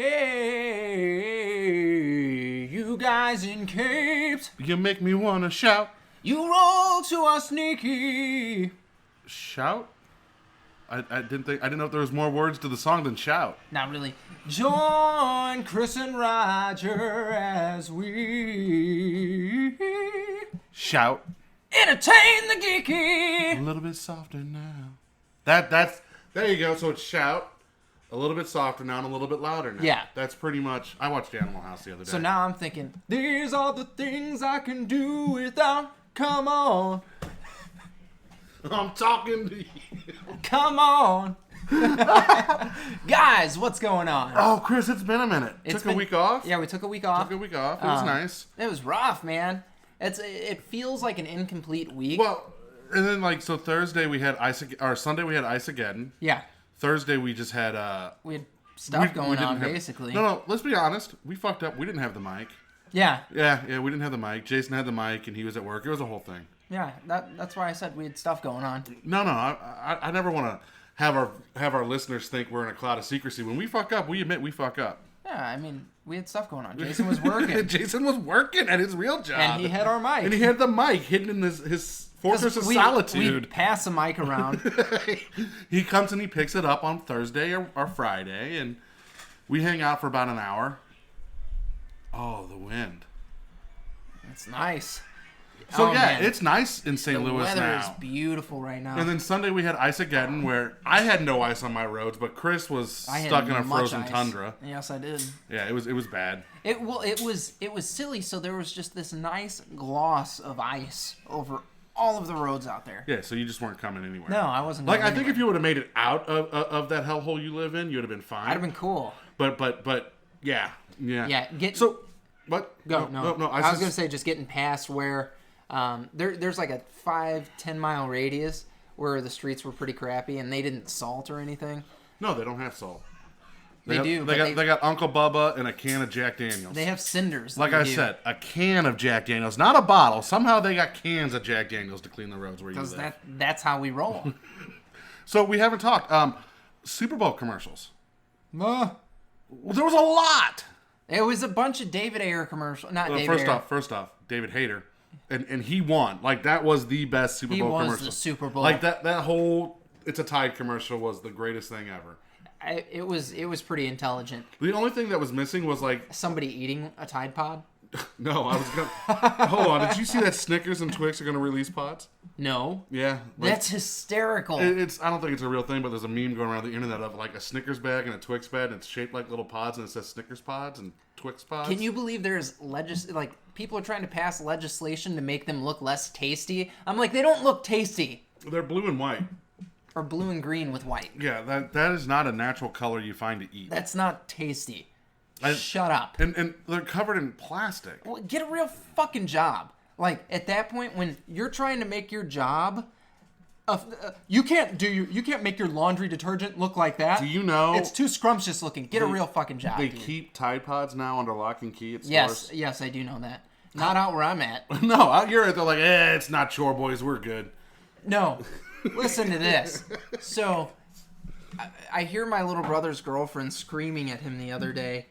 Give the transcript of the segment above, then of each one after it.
Hey, you guys in capes. You make me want to shout. You roll to our sneaky. Shout? I didn't know if there was more words to the song than shout. Not really. Join Chris and Rodger as we Shout. entertain the geeky. A little bit softer now. That's there you go. So it's shout. A little bit softer now and a little bit louder now. Yeah. That's pretty much. I watched Animal House the other day. So now I'm thinking, these are the things I can do without. Come on. I'm talking to you. Come on. Guys, what's going on? Oh, Chris, it's been a minute. Took a week off? Yeah, we took a week off. It was nice. It was rough, man. It feels like an incomplete week. Well, and then so Thursday we had Sunday we had Ice-Ageddon. Yeah. Thursday we just had we had stuff going on basically. No, let's be honest. We fucked up. We didn't have the mic. Yeah. Yeah, we didn't have the mic. Jason had the mic and he was at work. It was a whole thing. Yeah, that's why I said we had stuff going on. No, I never want to have our listeners think we're in a cloud of secrecy. When we fuck up, we admit we fuck up. Yeah, I mean, we had stuff going on. Jason was working. Jason was working at his real job. And he had our mic. And he had the mic hidden in his fortress of solitude. We pass the mic around. He comes and he picks it up on Thursday or Friday, and we hang out for about an hour. Oh, the wind. It's nice. So man, it's nice in St. Louis now. The weather is beautiful right now. And then Sunday we had Ice-Ageddon, where I had no ice on my roads, but Chris was stuck in a frozen tundra. Yes, I did. Yeah, it was bad. It was silly. So there was just this nice gloss of ice over all of the roads out there. Yeah, so you just weren't coming anywhere. No, I wasn't. I think if you would have made it out of that hellhole you live in, you would have been fine. I'd have been cool. But yeah. Yeah. So what? No. I was gonna say just getting past where. There's like a 5-10 mile radius where the streets were pretty crappy and they didn't salt or anything. No, they don't have salt. They got Uncle Bubba and a can of Jack Daniels. They have cinders. Like I said, a can of Jack Daniels, not a bottle. Somehow they got cans of Jack Daniels to clean the roads where you live. Because that's how we roll. So we haven't talked. Super Bowl commercials. Well, there was a lot. It was a bunch of David Ayer commercials. First off, David Hayter. And he won. Like, that was the best Super Bowl commercial. He was the Super Bowl. Like, that whole It's a Tide commercial was the greatest thing ever. It was pretty intelligent. The only thing that was missing was, like... somebody eating a Tide Pod? No, I was going to... Hold on. Did you see that Snickers and Twix are going to release pods? No. Yeah. That's hysterical. I don't think it's a real thing, but there's a meme going around the internet of, like, a Snickers bag and a Twix bag, and it's shaped like little pods, and it says Snickers pods and Twix pods. Can you believe there's people are trying to pass legislation to make them look less tasty? I'm like, they don't look tasty. They're blue and white. Or blue and green with white. Yeah, that is not a natural color you find to eat. That's not tasty. Shut up. And they're covered in plastic. Well, get a real fucking job. Like, at that point, when you're trying to make your job, you can't make your laundry detergent look like that. Do you know? It's too scrumptious looking. Get a real fucking job. They keep Tide Pods now under lock and key at stores. Yes, I do know that. Not out where I'm at. No, out here they're like, it's not chore boys, we're good. No, listen to this. So, I hear my little brother's girlfriend screaming at him the other day.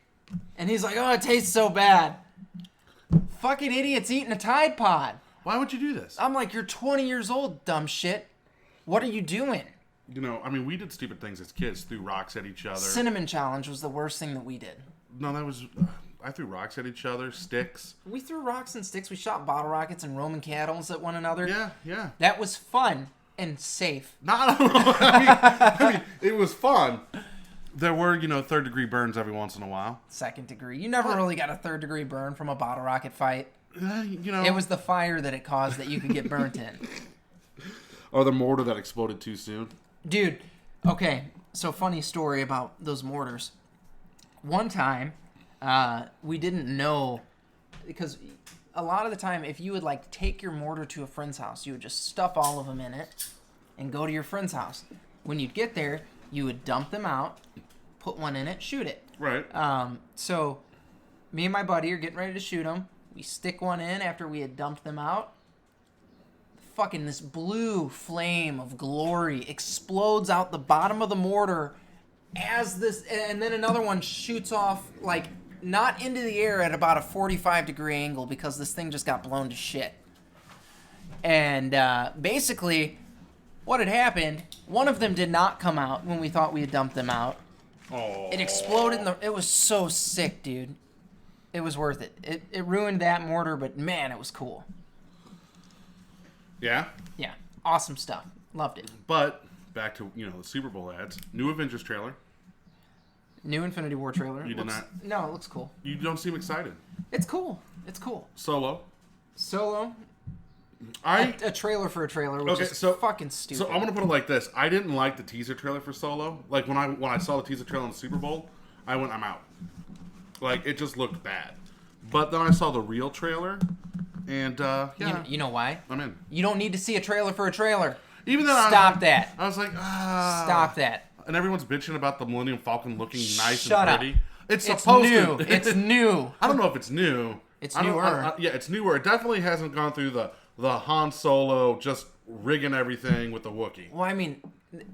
And he's like, oh, it tastes so bad. Fucking idiots eating a Tide Pod. Why would you do this? I'm like, you're 20 years old, dumb shit. What are you doing? You know, I mean, we did stupid things as kids. Threw rocks at each other. Cinnamon challenge was the worst thing that we did. No, that was... I threw rocks at each other, sticks. We threw rocks and sticks. We shot bottle rockets and Roman candles at one another. Yeah. That was fun and safe. I mean, it was fun. There were, third-degree burns every once in a while. Second degree. You never really got a third-degree burn from a bottle rocket fight. It was the fire that it caused that you could get burnt in. Or the mortar that exploded too soon. Dude, okay, so funny story about those mortars. One time, we didn't know, because a lot of the time, if you would, take your mortar to a friend's house, you would just stuff all of them in it and go to your friend's house. When you'd get there, you would dump them out, put one in it, shoot it. Right. So, me and my buddy are getting ready to shoot them. We stick one in after we had dumped them out. Fucking this blue flame of glory explodes out the bottom of the mortar and then another one shoots off, like, not into the air at about a 45-degree angle because this thing just got blown to shit. And basically, what had happened, one of them did not come out when we thought we had dumped them out. Oh. It exploded it was so sick, dude. It was worth it. It ruined that mortar, but man, it was cool. Yeah? Yeah. Awesome stuff. Loved it. But, back to, the Super Bowl ads. New Avengers trailer. New Infinity War trailer. You did not. No, it looks cool. You don't seem excited. It's cool. It's cool. Solo. A trailer for a trailer, which is fucking stupid. So I'm gonna put it like this: I didn't like the teaser trailer for Solo. Like when I saw the teaser trailer on the Super Bowl, I'm out. Like it just looked bad. But then I saw the real trailer, and yeah, you know why? I'm in. You don't need to see a trailer for a trailer. Even then, Stop that. I was like, Stop that. And everyone's bitching about the Millennium Falcon looking nice Shut and pretty. up. It's supposed new. to. It's new. I don't know if it's new. It's newer. Yeah, it's newer. It definitely hasn't gone through the Han Solo just rigging everything with the Wookiee. Well, I mean,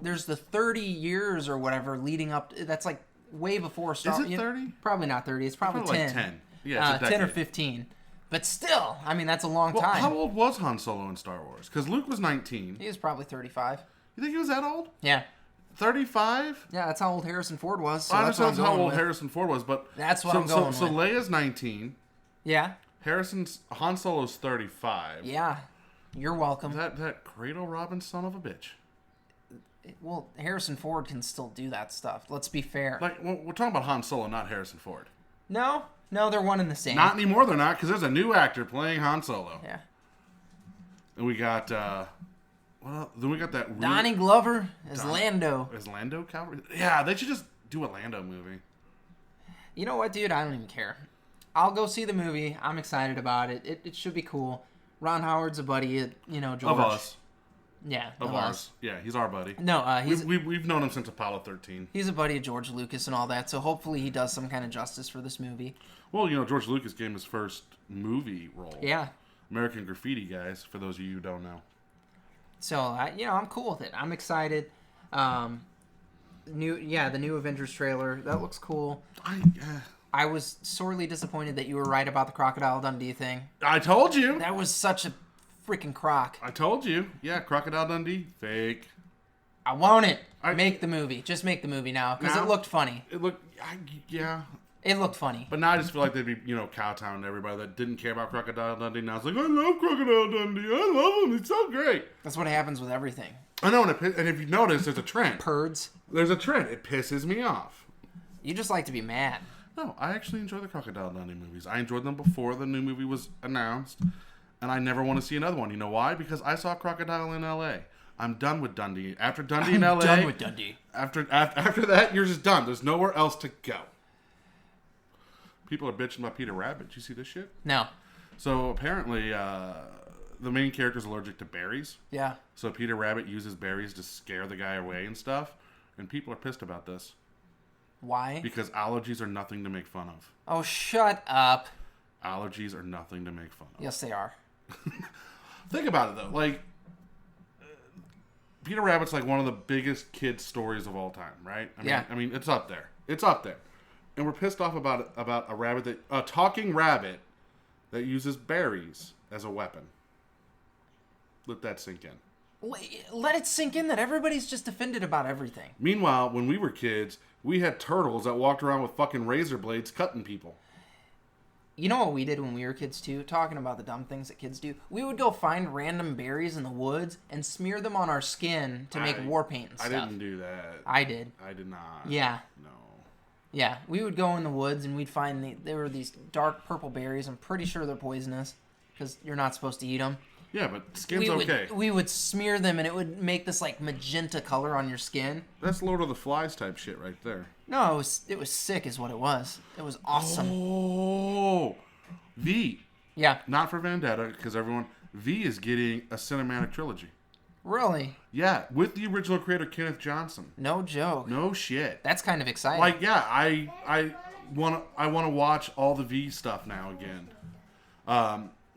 there's the 30 years or whatever leading up. That's like way before Star Wars. Is it 30? Probably not 30. It's probably 10. Like 10. Yeah, it's a 10 or 15. But still, I mean, that's a long time. How old was Han Solo in Star Wars? Because Luke was 19. He was probably 35. You think he was that old? Yeah. 35? Yeah, that's how old Harrison Ford was. So I that's understand how old Harrison Ford was, but that's what I'm going with. So Leia's 19. Yeah. Han Solo's 35. Yeah. You're welcome. That Cradle Robin son of a bitch. Well, Harrison Ford can still do that stuff. Let's be fair. Like, we're talking about Han Solo, not Harrison Ford. No, they're one and the same. Not anymore, they're not, because there's a new actor playing Han Solo. Yeah. And we got, then we got that... Donnie Glover as Lando. Is Lando Calvary? Yeah, they should just do a Lando movie. You know what, dude? I don't even care. I'll go see the movie. I'm excited about it. It should be cool. Ron Howard's a buddy, George. Of us. Yeah, of ours. Yeah, he's our buddy. No, we've known him since Apollo 13. He's a buddy of George Lucas and all that, so hopefully he does some kind of justice for this movie. Well, George Lucas gave him his first movie role. Yeah. American Graffiti, guys, for those of you who don't know. So, I'm cool with it. I'm excited. The new Avengers trailer, that looks cool. I was sorely disappointed that you were right about the Crocodile Dundee thing. I told you. That was such a freaking crock. I told you. Yeah, Crocodile Dundee, fake. I want it. Make the movie. Just make the movie now, because it looked funny. It looked, yeah. It looked funny. But now I just feel like they'd be, kowtowing to everybody that didn't care about Crocodile Dundee. Now it's like, I love Crocodile Dundee. I love him. He's so great. That's what happens with everything. I know, and if you notice, there's a trend. Perds. There's a trend. It pisses me off. You just like to be mad. No, I actually enjoy the Crocodile Dundee movies. I enjoyed them before the new movie was announced, and I never want to see another one. You know why? Because I saw Crocodile in L.A. I'm done with Dundee. After Dundee in L.A. I'm done with Dundee. After that, you're just done. There's nowhere else to go. People are bitching about Peter Rabbit. Did you see this shit? No. So apparently, the main character's allergic to berries. Yeah. So Peter Rabbit uses berries to scare the guy away and stuff, and people are pissed about this. Why? Because allergies are nothing to make fun of. Oh, shut up. Allergies are nothing to make fun of. Yes, they are. Think about it, though. Like, Peter Rabbit's like one of the biggest kid stories of all time, right? I mean, it's up there. It's up there. And we're pissed off about a talking rabbit that uses berries as a weapon. Let that sink in. Let it sink in that everybody's just offended about everything. Meanwhile, when we were kids, we had turtles that walked around with fucking razor blades cutting people. You know what we did when we were kids, too? Talking about the dumb things that kids do. We would go find random berries in the woods and smear them on our skin to make war paint and stuff. I didn't do that. I did. I did not. Yeah. No. Yeah, we would go in the woods and we'd find there were these dark purple berries. I'm pretty sure they're poisonous because you're not supposed to eat them. Yeah, but skin's okay. We would smear them and it would make this like magenta color on your skin. That's Lord of the Flies type shit right there. No, it was sick is what it was. It was awesome. Oh, V. Yeah. Not for Vendetta, because V is getting a cinematic trilogy. Really? Yeah, with the original creator Kenneth Johnson. No joke. No shit. That's kind of exciting. Like, yeah, I want to watch all the V stuff now again.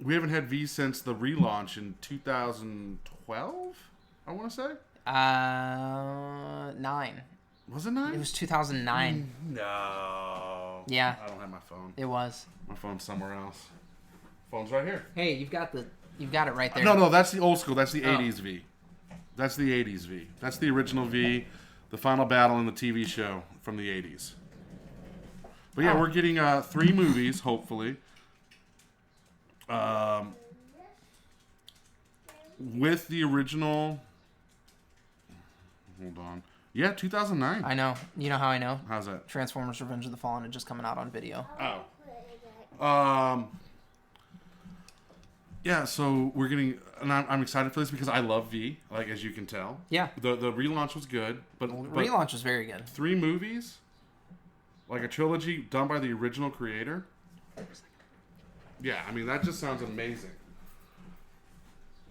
We haven't had V since the relaunch in 2012, I want to say. 9. Was it 9? It was 2009. No. Yeah. I don't have my phone. It was. My phone's somewhere else. Phone's right here. Hey, you've got it right there. No, that's the old school. That's the 80s V. That's the 80s V. That's the original V, the final battle in the TV show from the 80s. But yeah, we're getting 3 movies, hopefully. With the original... Hold on. Yeah, 2009. I know. You know how I know? How's that? Transformers Revenge of the Fallen is just coming out on video. Oh. Yeah, so we're getting... And I'm excited for this because I love V, like, as you can tell. Yeah. The relaunch was good, but Relaunch was very good. 3 movies? Like a trilogy done by the original creator? Yeah, I mean, that just sounds amazing.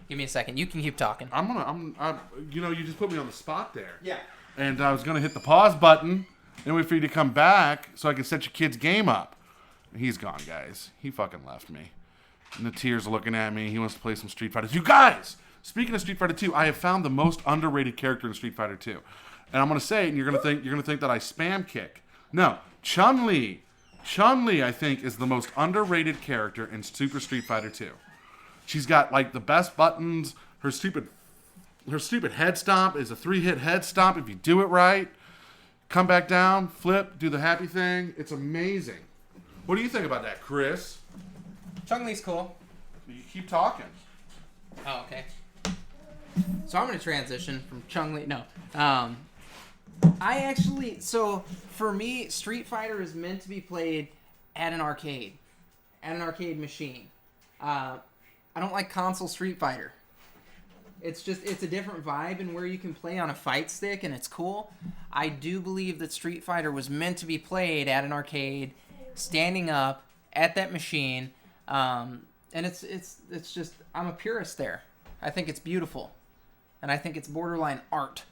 Give me a second. You can keep talking. You just put me on the spot there. Yeah. And I was going to hit the pause button and wait for you to come back so I can set your kid's game up. He's gone, guys. He fucking left me. And the tears are looking at me. He wants to play some Street Fighter 2. Guys, speaking of Street Fighter 2, I have found the most underrated character in Street Fighter 2. And I'm going to say it, and you're going to think that I spam kick. No, Chun-Li. Chun-Li, I think, is the most underrated character in Super Street Fighter 2. She's got like the best buttons. Her stupid head stomp is a 3-hit head stomp if you do it right. Come back down, flip, do the happy thing. It's amazing. What do you think about that, Chris? Chun-Li's cool. You keep talking. Oh, okay. So I'm going to transition from Chun-Li. No. So for me, Street Fighter is meant to be played at an arcade machine. I don't like console Street Fighter. It's a different vibe and where you can play on a fight stick and it's cool. I do believe that Street Fighter was meant to be played at an arcade, standing up at that machine. And it's just, I'm a purist there. I think it's beautiful. And I think it's borderline art.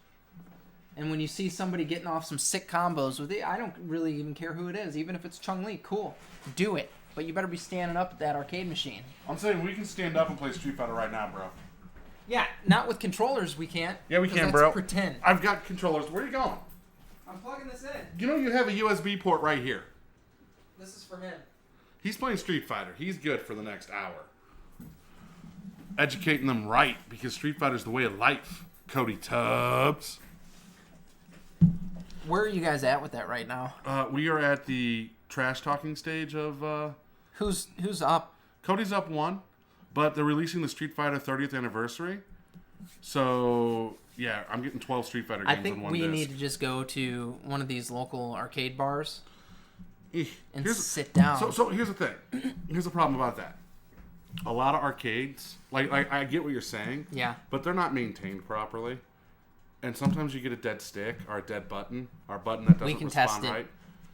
And when you see somebody getting off some sick combos with it, I don't really even care who it is. Even if it's Chun-Li, cool. Do it. But you better be standing up at that arcade machine. I'm saying we can stand up and play Street Fighter right now, bro. Yeah, not with controllers we can't. Yeah, we can, that's bro. Pretend. I've got controllers. Where are you going? I'm plugging this in. You know you have a USB port right here. This is for him. He's playing Street Fighter. He's good for the next hour. Educating them right, because Street Fighter's the way of life. Cody Tubbs. Where are you guys at with that right now? We are at the trash talking stage of... Who's up? Cody's up 1, but they're releasing the Street Fighter 30th anniversary. So, yeah, I'm getting 12 Street Fighter games on one disc. I think we need to just go to one of these local arcade bars and sit down. So here's the thing. Here's the problem about that. A lot of arcades, like I get what you're saying, yeah, but they're not maintained properly. And sometimes you get a dead stick or a dead button or a button that doesn't respond right.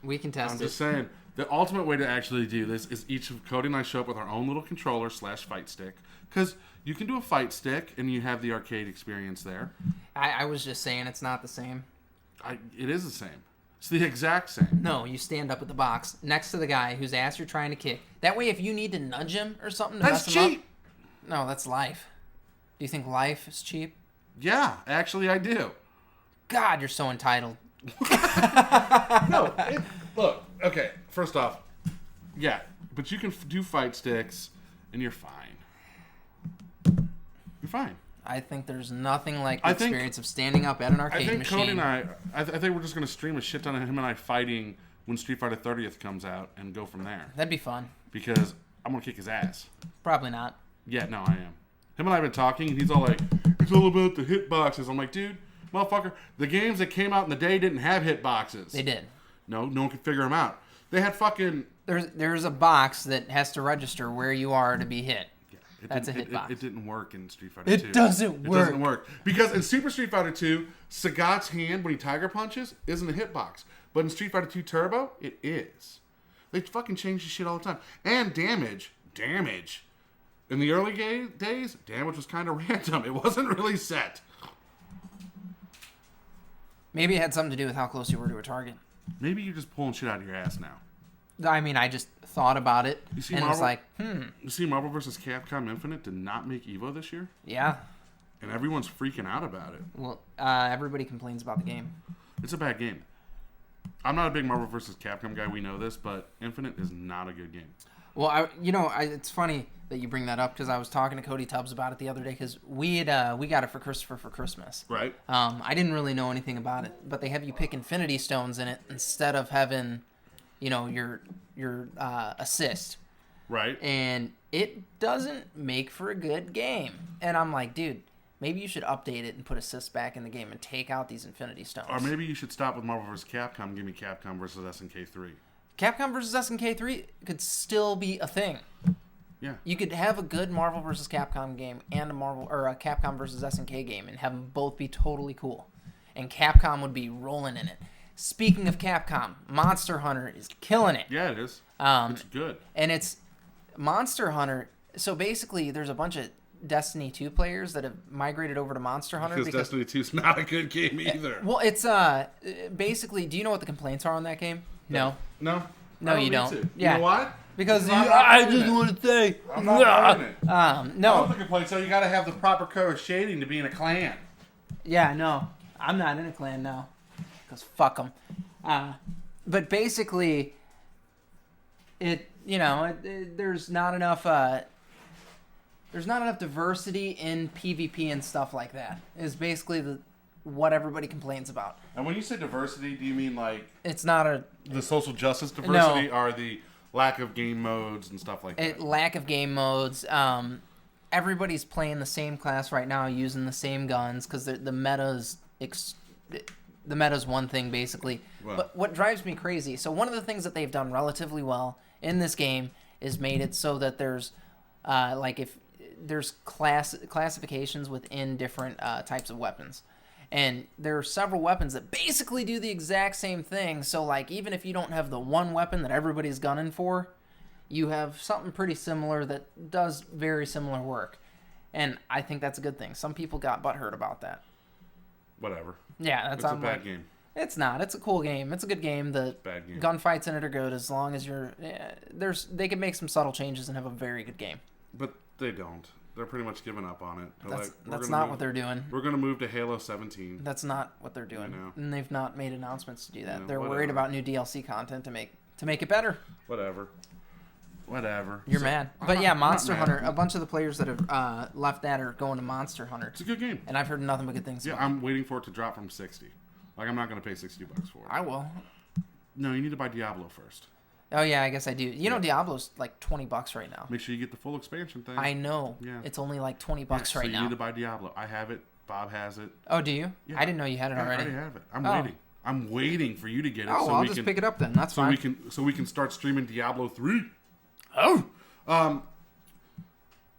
We can test it. I'm just saying, the ultimate way to actually do this is each of Cody and I show up with our own little controller / fight stick. Because you can do a fight stick and you have the arcade experience there. I was just saying it's not the same. It is the same. It's the exact same. No, you stand up at the box next to the guy whose ass you're trying to kick. That way if you need to nudge him or something to mess him up. That's cheap. No, that's life. Do you think life is cheap? Yeah, actually I do. God, you're so entitled. No, look, okay, first off, yeah, but you can do fight sticks and you're fine. You're fine. I think there's nothing like the experience of standing up at an arcade machine. I think Cody and I think we're just going to stream a shit ton of him and I fighting when Street Fighter 30th comes out and go from there. That'd be fun. Because I'm going to kick his ass. Probably not. Yeah, no, I am. Him and I have been talking, and he's all like, it's all about the hitboxes. I'm like, dude, motherfucker, the games that came out in the day didn't have hitboxes. They did. No one could figure them out. They had fucking... There's a box that has to register where you are to be hit. Yeah, that's a hitbox. It didn't work in Street Fighter 2. It doesn't work. Because in Super Street Fighter 2, Sagat's hand, when he tiger punches, isn't a hitbox. But in Street Fighter 2 Turbo, it is. They fucking change the shit all the time. And damage. In the early days, damage was kind of random. It wasn't really set. Maybe it had something to do with how close you were to a target. Maybe you're just pulling shit out of your ass now. I mean, I just thought about it, and was like, You see Marvel vs. Capcom Infinite did not make EVO this year? Yeah. And everyone's freaking out about it. Well, everybody complains about the game. It's a bad game. I'm not a big Marvel vs. Capcom guy. We know this, but Infinite is not a good game. Well, it's funny that you bring that up because I was talking to Cody Tubbs about it the other day because we got it for Christopher for Christmas. Right. I didn't really know anything about it, but they have you pick Infinity Stones in it instead of having, your assist. Right. And it doesn't make for a good game. And I'm like, dude, maybe you should update it and put assists back in the game and take out these Infinity Stones. Or maybe you should stop with Marvel vs. Capcom and give me Capcom vs. SNK 3. Capcom vs. SNK 3 could still be a thing. Yeah. You could have a good Marvel vs. Capcom game and a Capcom vs. SNK game and have them both be totally cool. And Capcom would be rolling in it. Speaking of Capcom, Monster Hunter is killing it. Yeah, it is. It's good. And it's Monster Hunter. So basically, there's a bunch of Destiny 2 players that have migrated over to Monster Hunter. Because Destiny 2 is not a good game either. Well, it's basically, do you know what the complaints are on that game? No. No, you don't. To. Yeah. You know what? Because I just want to say, I'm not doing it. No. I don't think the complaints. So you got to have the proper color shading to be in a clan. Yeah, no. I'm not in a clan now. Because fuck them. But basically, there's not enough diversity in PvP and stuff like that. Is basically what everybody complains about. And when you say diversity, do you mean like it's not the social justice diversity, or the lack of game modes and stuff like that? Lack of game modes. Everybody's playing the same class right now, using the same guns because the meta's one thing basically. Well, but what drives me crazy? So one of the things that they've done relatively well in this game is made it so that there's if there's classifications within different types of weapons. And there are several weapons that basically do the exact same thing. So, even if you don't have the one weapon that everybody's gunning for, you have something pretty similar that does very similar work. And I think that's a good thing. Some people got butthurt about that. Whatever. Yeah, it's a bad game. It's not. It's a cool game. It's a good game. The bad game. Gunfights in it are good as long as you're... they can make some subtle changes and have a very good game. But they don't. They're pretty much giving up on it. That's not what they're doing. We're going to move to Halo 17. That's not what they're doing. You And they've not made announcements to do that. They're whatever. worried about new DLC content to make it better. Whatever. You're mad. But yeah, Monster Hunter, a bunch of the players that have left that are going to Monster Hunter. It's a good game. And I've heard nothing but good things about it. Yeah, I'm waiting for it to drop from 60. I'm not going to pay $60 for it. I will. No, you need to buy Diablo first. Oh, yeah, I guess I do. You know, Diablo's like $20 right now. Make sure you get the full expansion thing. I know. Yeah. It's only like $20 right now. So you need to buy Diablo. I have it. Bob has it. Oh, do you? Yeah. I didn't know you had it already. I already have it. I'm waiting. I'm waiting for you to get it. Oh, I'll just pick it up then. That's fine. We can start streaming Diablo 3. Oh.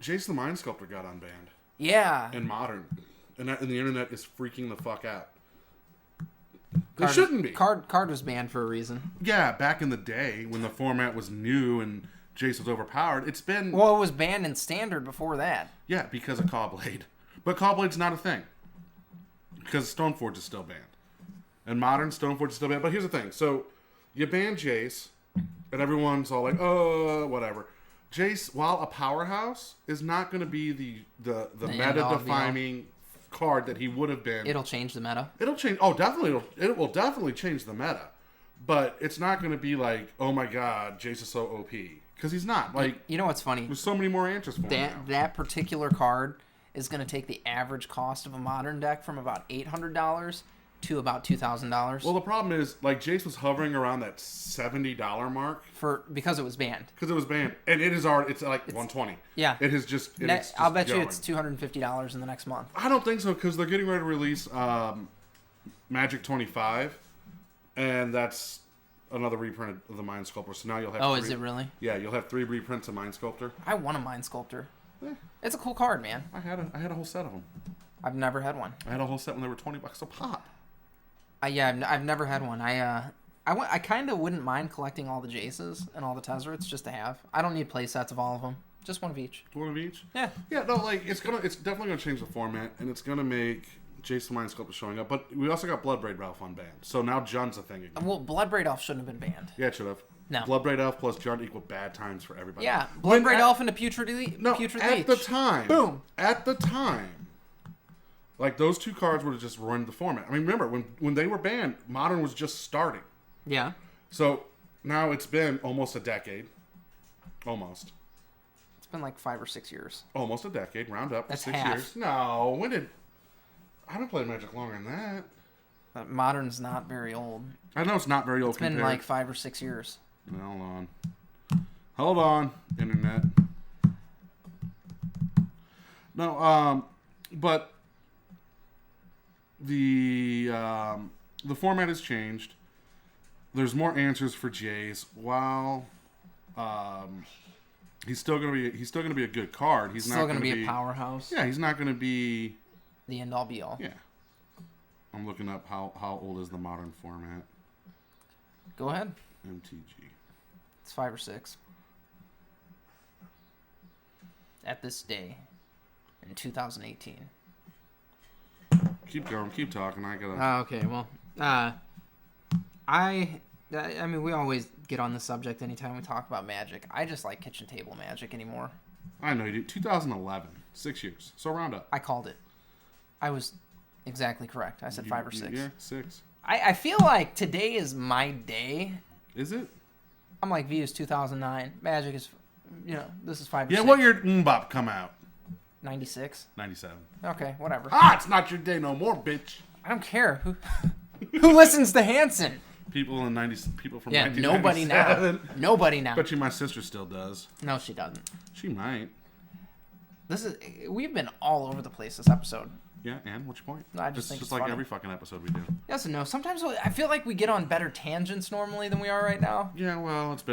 Jace the Mind Sculptor got unbanned. Yeah. In Modern. And the internet is freaking the fuck out. It shouldn't be. Card was banned for a reason. Yeah, back in the day when the format was new and Jace was overpowered, it's been... Well, it was banned in Standard before that. Yeah, because of Cawblade. But Cawblade's not a thing. Because Stoneforge is still banned. And Modern, Stoneforge is still banned. But here's the thing. So, you ban Jace, and everyone's all like, oh, whatever. Jace, while a powerhouse, is not going to be the meta-defining card that he would have been. It'll change the meta. It'll change. Oh, definitely. It will definitely change the meta. But it's not going to be like, oh my god, Jace is so OP. Because he's not. Like, you know what's funny? There's so many more answers for him now. That particular card is going to take the average cost of a Modern deck from about $800 to about $2,000. Well, the problem is, like, Jace was hovering around that $70 mark because it was banned. Because it was banned, and it's like $120. Yeah, it is just. I'll bet you it's $250 in the next month. I don't think so because they're getting ready to release Magic 25, and that's another reprint of the Mind Sculptor. So now you'll have. Oh, is it really? Yeah, you'll have 3 reprints of Mind Sculptor. I want a Mind Sculptor. Yeah. It's a cool card, man. I had a whole set of them. I've never had one. I had a whole set when they were $20 a pop. Yeah, I've never had one. I kind of wouldn't mind collecting all the Jaces and all the Tezzerets just to have. I don't need play sets of all of them. Just one of each. One of each? Yeah. Yeah, no, like, it's definitely gonna change the format, and it's gonna make Jace the Mind Sculptor showing up. But we also got Bloodbraid Ralph unbanned, so now Jund's a thing again. Well, Bloodbraid Elf shouldn't have been banned. Yeah, it should have. No. Bloodbraid Elf plus Jund equal bad times for everybody. Yeah, Bloodbraid Elf into Putrid Leech. No, at the time. Boom. At the time, Like, those two cards would have just ruined the format. I mean, remember, when they were banned, Modern was just starting. Yeah. So, now it's been almost a decade. Almost. It's been like 5 or 6 years. Almost a decade. Round up. That's 6 half. years. No, when did... I haven't played Magic longer than that. But Modern's not very old. I know it's not very old. It's been like 5 or 6 years. Hold on. Hold on, Internet. No, but the format has changed. There's more answers for Jace. While he's still gonna be a good card. He's still not gonna be a powerhouse. Yeah, he's not gonna be the end all be all. Yeah. I'm looking up how old is the Modern format. Go ahead. MTG. It's 5 or 6. At this day, in 2018. Keep going. Keep talking. I gotta. Okay. Well, I mean, we always get on the subject anytime we talk about Magic. I just like kitchen table Magic anymore. I know you do. 2011. 6 years. So round up. I called it. I was exactly correct. I said 5 or 6. Yeah, 6. I feel like today is my day. Is it? I'm like, V is 2009. Magic is, this is 5 or 6. Yeah, what year did Mbop come out? 96. 97. Okay, whatever. It's not your day no more, bitch. I don't care. Who listens to Hanson? People in 90s, people from yeah, nobody now. Nobody now. Bet you my sister still does. No, she doesn't. She might. We've been all over the place this episode. Yeah, and what's your point? I just think it's like funny. Every fucking episode we do. Yes and no. Sometimes I feel like we get on better tangents normally than we are right now. Yeah, well, it's been a